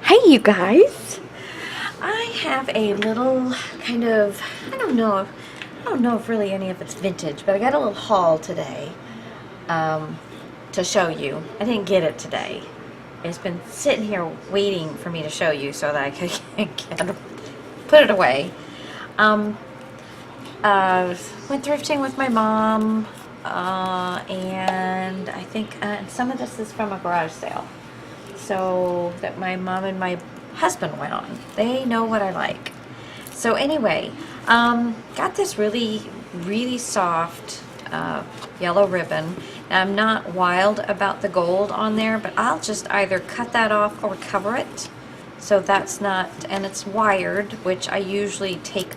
Hey you guys! I have a little kind of, I don't know if really any of it's vintage, but I got a little haul today to show you. I didn't get it today. It's been sitting here waiting for me to show you so that I could put it away. Went thrifting with my mom, and I think some of this is from a garage sale. So that my mom and my husband went on. They know what I like. So anyway, got this really soft yellow ribbon. Now, I'm not wild about the gold on there, but I'll just either cut that off or cover it. So that's not, and it's wired, which I usually take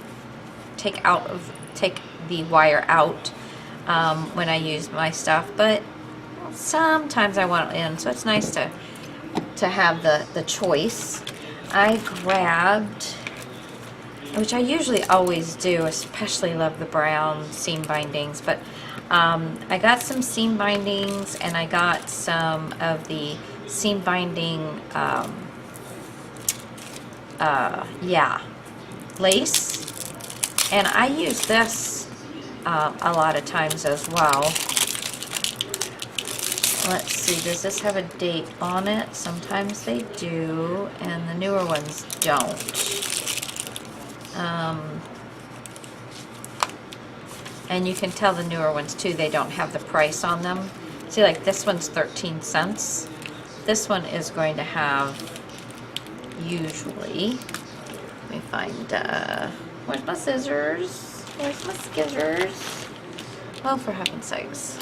the wire out when I use my stuff, but sometimes I want it in, so it's nice to have the choice. I grabbed, which I usually always do, especially love the brown seam bindings, but I got some seam bindings and I got some of the seam binding lace, and I use this a lot of times as well. Let's see, does this have a date on it? Sometimes they do, and the newer ones don't. And you can tell the newer ones too, they don't have the price on them. See, like this one's 13 cents. This one is going to have, usually, let me find, where's my scissors? Where's my scissors? Oh, for heaven's sakes.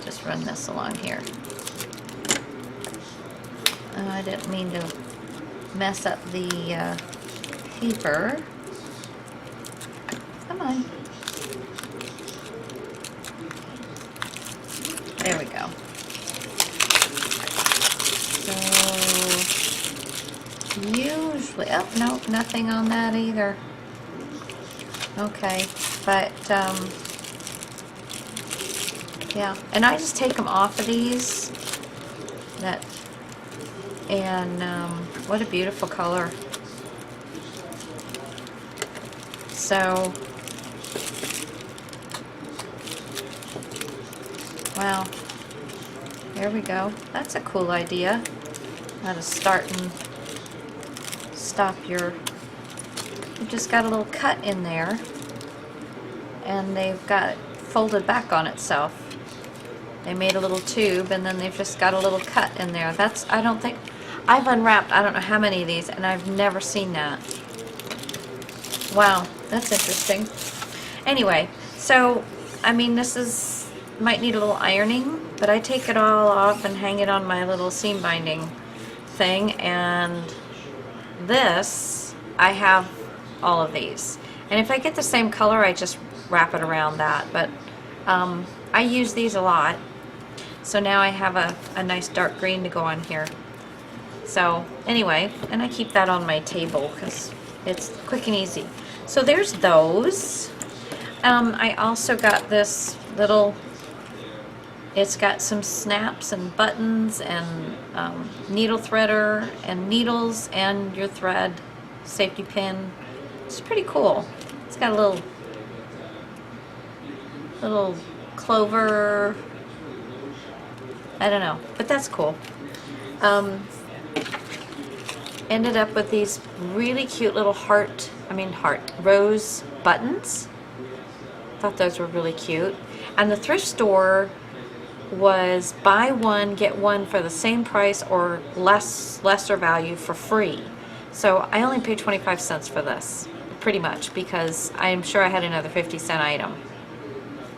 Just run this along here. I didn't mean to mess up the paper. Come on. There we go. So usually, oh no, nothing on that either. Okay, but yeah, and I just take them off of these. What a beautiful color. So, wow, there we go. That's a cool idea. How to start and stop your, you've just got a little cut in there, and they've got it folded back on itself. They made a little tube and then they've just got a little cut in there. That's, I don't think, I've unwrapped I don't know how many of these and I've never seen that. Wow, that's interesting. Anyway, so, I mean, this is, might need a little ironing, but I take it all off and hang it on my little seam binding thing, and this, I have all of these. And if I get the same color, I just wrap it around that, but I use these a lot. So now I have a nice dark green to go on here. So anyway, and I keep that on my table because it's quick and easy. So there's those. I also got this little, it's got some snaps and buttons and needle threader and needles and your thread safety pin. It's pretty cool. It's got a little clover, I don't know, but that's cool. Ended up with these really cute little rose buttons. Thought those were really cute. And the thrift store was buy one, get one for the same price or lesser value for free. So I only paid 25 cents for this, pretty much, because I'm sure I had another 50-cent item.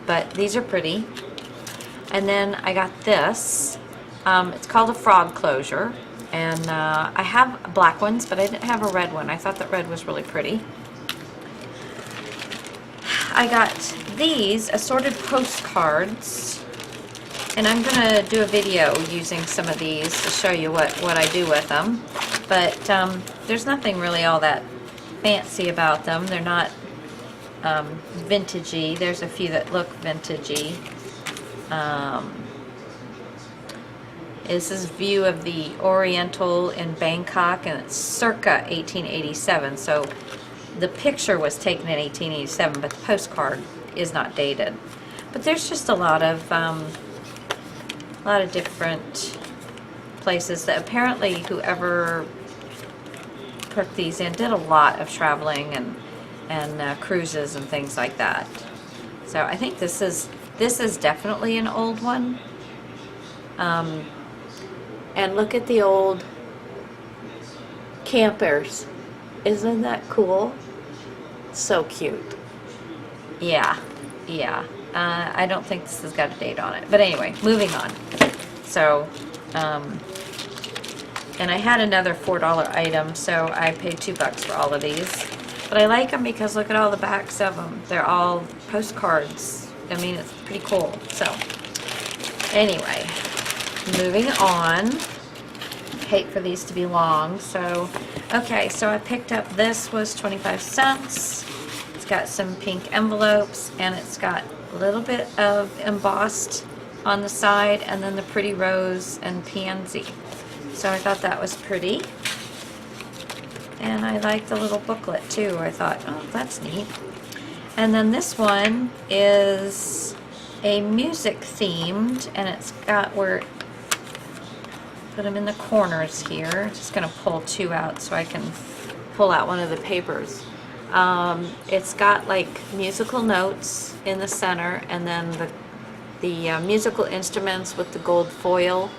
But these are pretty. And then I got this. It's called a frog closure, and I have black ones, but I didn't have a red one. I thought that red was really pretty. I got these assorted postcards, and I'm gonna do a video using some of these to show you what I do with them. But there's nothing really all that fancy about them. They're not vintagey. There's a few that look vintagey. This is view of the Oriental in Bangkok, and it's circa 1887. So the picture was taken in 1887, but the postcard is not dated. But there's just a lot of different places that apparently whoever put these in did a lot of traveling and cruises and things like that. So I think this is definitely an old one. And look at the old campers. Isn't that cool? So cute. Yeah. I don't think this has got a date on it. But anyway, moving on. So, and I had another $4 item, so I paid $2 for all of these. But I like them because look at all the backs of them. They're all postcards. I mean, it's pretty cool. So, anyway, moving on. Hate for these to be long. So, okay, so I picked up, this was 25 cents. It's got some pink envelopes, and it's got a little bit of embossed on the side, and then the pretty rose and pansy. So I thought that was pretty. And I like the little booklet too. I thought, oh, that's neat. And then this one is a music themed, and it's got where, put them in the corners here. Just gonna pull two out so I can pull out one of the papers. It's got like musical notes in the center, and then the musical instruments with the gold foil.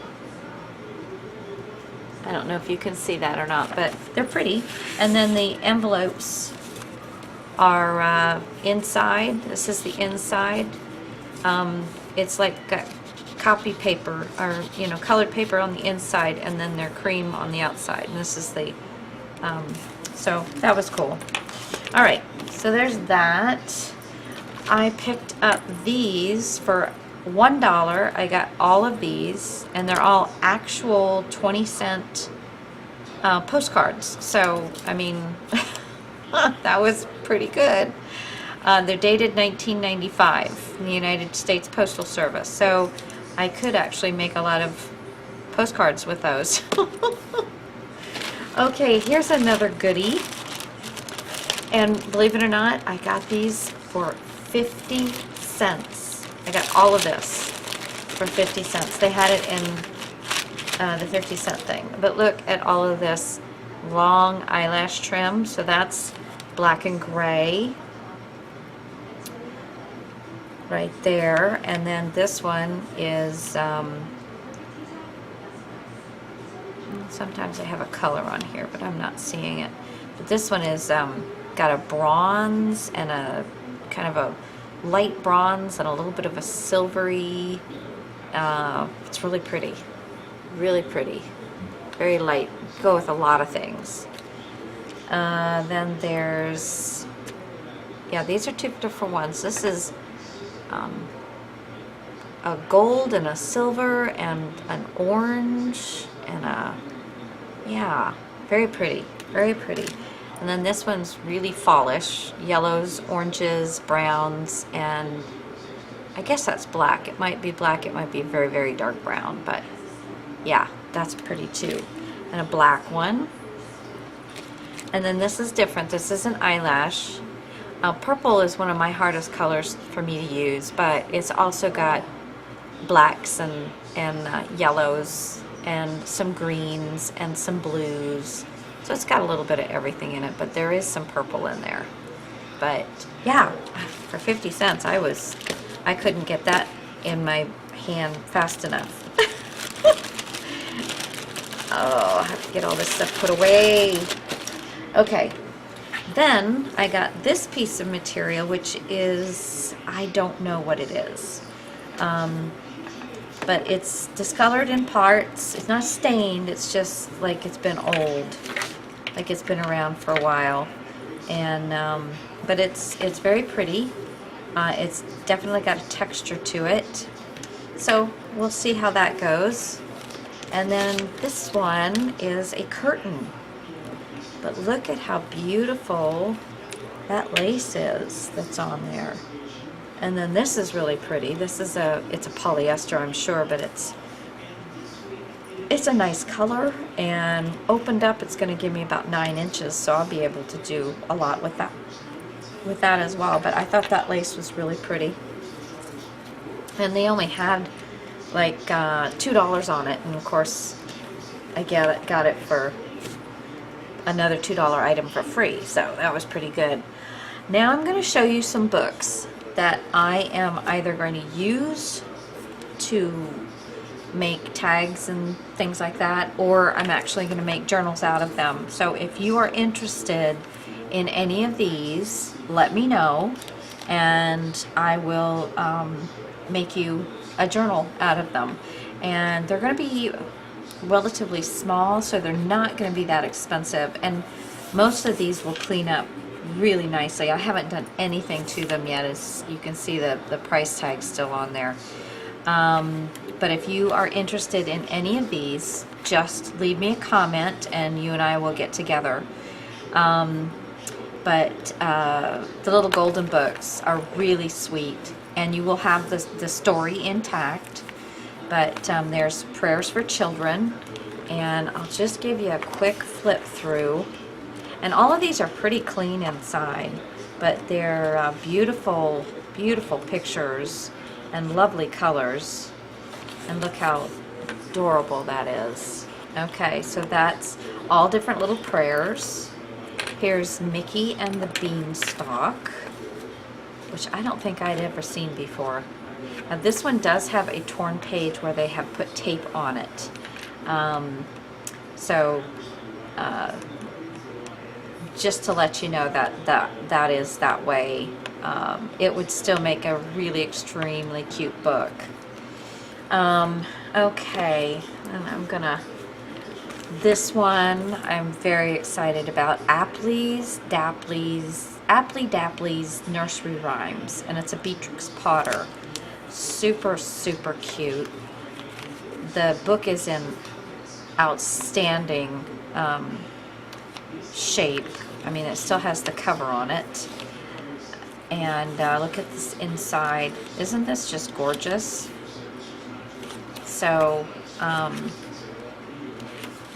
I don't know if you can see that or not, but they're pretty. And then the envelopes are inside. This is the inside. It's like copy paper, or colored paper on the inside, and then they're cream on the outside. And this is the so that was cool. All right, so there's that. I picked up these for $1. I got all of these, and they're all actual 20-cent postcards. So, I mean, that was pretty good. They're dated 1995 in the United States Postal Service. So, I could actually make a lot of postcards with those. Okay, here's another goodie. And believe it or not, I got these for 50 cents. I got all of this for 50 cents. They had it in the 50-cent thing. But look at all of this long eyelash trim. So that's black and gray right there. And then this one is, sometimes I have a color on here, but I'm not seeing it. But this one is got a bronze and a kind of a light bronze and a little bit of a silvery. It's really pretty, very light. Go with a lot of things. Then there's, yeah, these are two different ones. This is a gold and a silver and an orange and a, yeah, very pretty. And then this one's really fallish, yellows, oranges, browns, and I guess that's black. It might be black, it might be very, very dark brown, but yeah, that's pretty too. And a black one. And then this is different. This is an eyelash. Purple is one of my hardest colors for me to use, but it's also got blacks and yellows and some greens and some blues. So it's got a little bit of everything in it, but there is some purple in there. But yeah, for 50 cents, I couldn't get that in my hand fast enough. Oh, I have to get all this stuff put away. Okay, then I got this piece of material, which is, I don't know what it is. But it's discolored in parts. It's not stained, it's just like it's been old. Like it's been around for a while. And, but it's very pretty. It's definitely got a texture to it. So we'll see how that goes. And then this one is a curtain. But look at how beautiful that lace is that's on there. And then this is really pretty. This is it's a polyester, I'm sure, but it's it's a nice color, and opened up it's going to give me about 9 inches, so I'll be able to do a lot with that as well. But I thought that lace was really pretty, and they only had like $2 on it, and of course I got it for another $2 item for free, so that was pretty good. Now I'm going to show you some books that I am either going to use to make tags and things like that, or I'm actually going to make journals out of them. So if you are interested in any of these, let me know, and I will make you a journal out of them. And they're going to be relatively small, so they're not going to be that expensive, and most of these will clean up really nicely. I haven't done anything to them yet, as you can see the price tag still on there. But if you are interested in any of these, just leave me a comment and you and I will get together. But the little golden books are really sweet, and you will have the story intact. But there's prayers for children, and I'll just give you a quick flip through. And all of these are pretty clean inside, but they're beautiful, beautiful pictures and lovely colors. And look how adorable that is. Okay, so that's all different little prayers. Here's Mickey and the Beanstalk, which I don't think I'd ever seen before. Now this one does have a torn page where they have put tape on it. Just to let you know that is that way. It would still make a really extremely cute book. Okay, and this one I'm very excited about. Apply Dapply's Nursery Rhymes, and it's a Beatrix Potter. Super, super cute. The book is in outstanding shape. I mean, it still has the cover on it. And look at this inside. Isn't this just gorgeous? So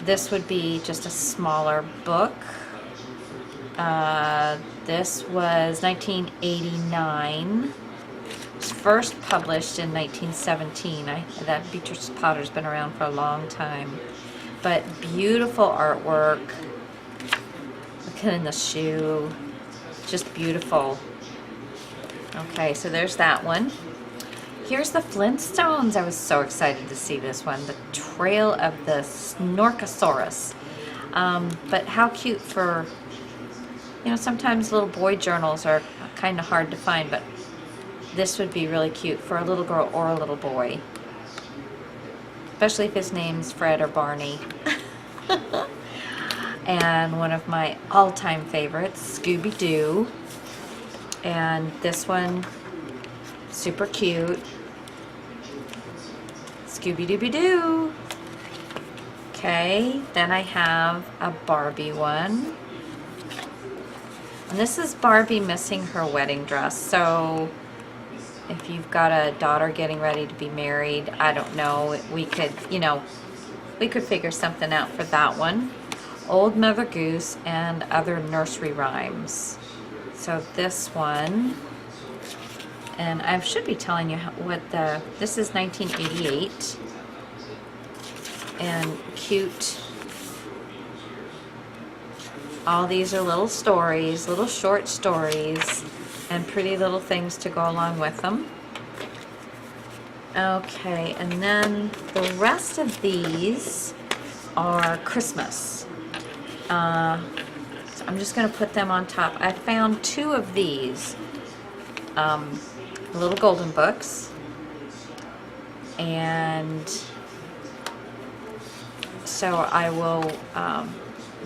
this would be just a smaller book. This was 1989. It was first published in 1917. That Beatrix Potter's been around for a long time. But beautiful artwork. Look at in the shoe. Just beautiful. Okay, so there's that one. Here's the Flintstones. I was so excited to see this one. The Trail of the Snorkosaurus. But how cute for, sometimes little boy journals are kind of hard to find, but this would be really cute for a little girl or a little boy. Especially if his name's Fred or Barney. And one of my all-time favorites, Scooby-Doo. And this one, super cute. Scooby-Dooby-Doo. Okay, then I have a Barbie one. And this is Barbie missing her wedding dress. So if you've got a daughter getting ready to be married, I don't know, we could figure something out for that one. Old Mother Goose and Other Nursery Rhymes. So this one, and I should be telling you this is 1988, and cute. All these are little stories, little short stories, and pretty little things to go along with them. Okay, and then the rest of these are Christmas. So I'm just going to put them on top. I found 2 of these little golden books, and so I will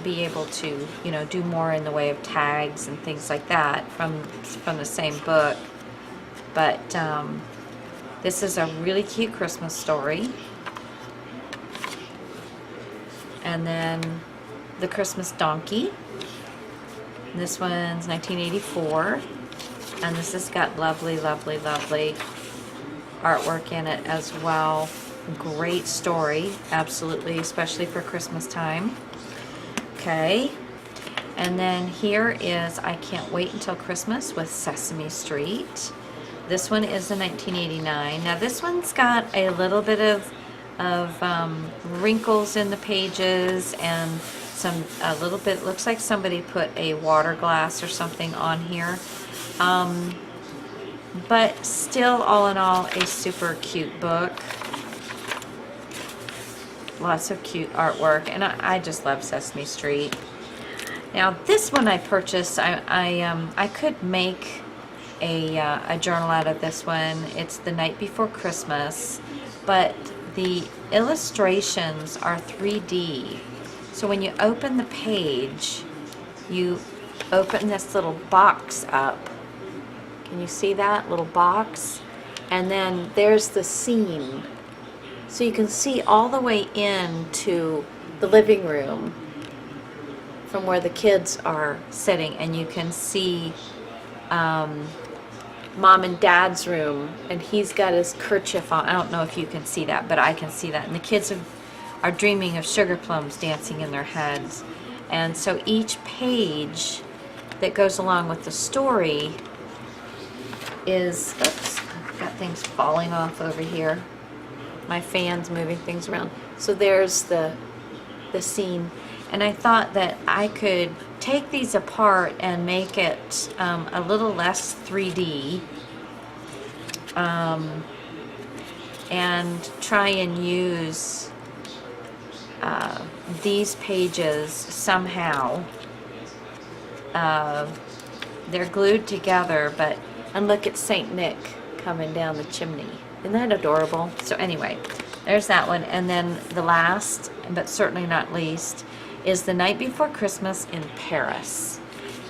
be able to do more in the way of tags and things like that from the same book. But this is a really cute Christmas story. And then the Christmas Donkey. This one's 1984, and this has got lovely, lovely, lovely artwork in it as well. Great story, absolutely, especially for Christmas time. Okay, and then here is I Can't Wait Until Christmas with Sesame Street. This one is a 1989. Now this one's got a little bit of wrinkles in the pages, and a little bit, looks like somebody put a water glass or something on here. But still, all in all, a super cute book. Lots of cute artwork, and I just love Sesame Street. Now this one I purchased. I could make a journal out of this one. It's The Night Before Christmas, but the illustrations are 3D. So when you open the page, you open this little box up. Can you see that little box? And then there's the scene. So you can see all the way into the living room from where the kids are sitting, and you can see Mom and Dad's room, and he's got his kerchief on. I don't know if you can see that, but I can see that. And the kids are dreaming of sugar plums dancing in their heads. And so each page that goes along with the story is, oops, I've got things falling off over here. My fan's moving things around. So there's the scene. And I thought that I could take these apart and make it a little less 3D, and try and use these pages somehow. They're glued together, and look at Saint Nick coming down the chimney. Isn't that adorable? So anyway, there's that one. And then the last, but certainly not least, is The Night Before Christmas in Paris.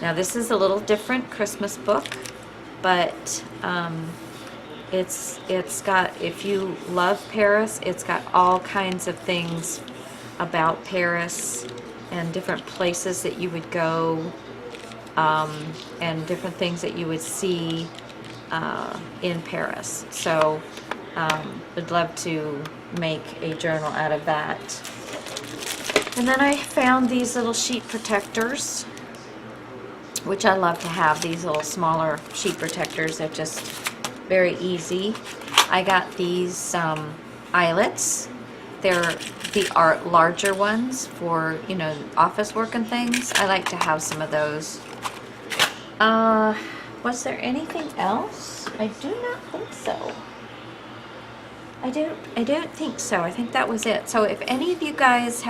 Now this is a little different Christmas book, but it's got, if you love Paris, it's got all kinds of things about Paris and different places that you would go, and different things that you would see in Paris. So would love to make a journal out of that. And then I found these little sheet protectors, which I love to have, these little smaller sheet protectors. They're just very easy. I got these eyelets. They're the larger ones for, you know, office work and things. I like to have some of those. Was there anything else? I do not think so. I don't think so. I think that was it. So if any of you guys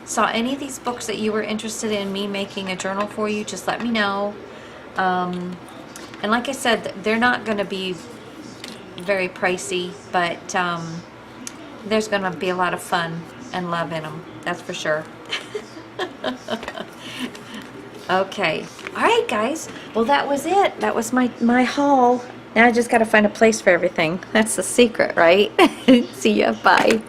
saw any of these books that you were interested in me making a journal for you, just let me know. And like I said, they're not going to be very pricey, but there's going to be a lot of fun and love in them. That's for sure. Okay. All right, guys. Well, that was it. That was my haul. Now I just got to find a place for everything. That's the secret, right? See ya. Bye.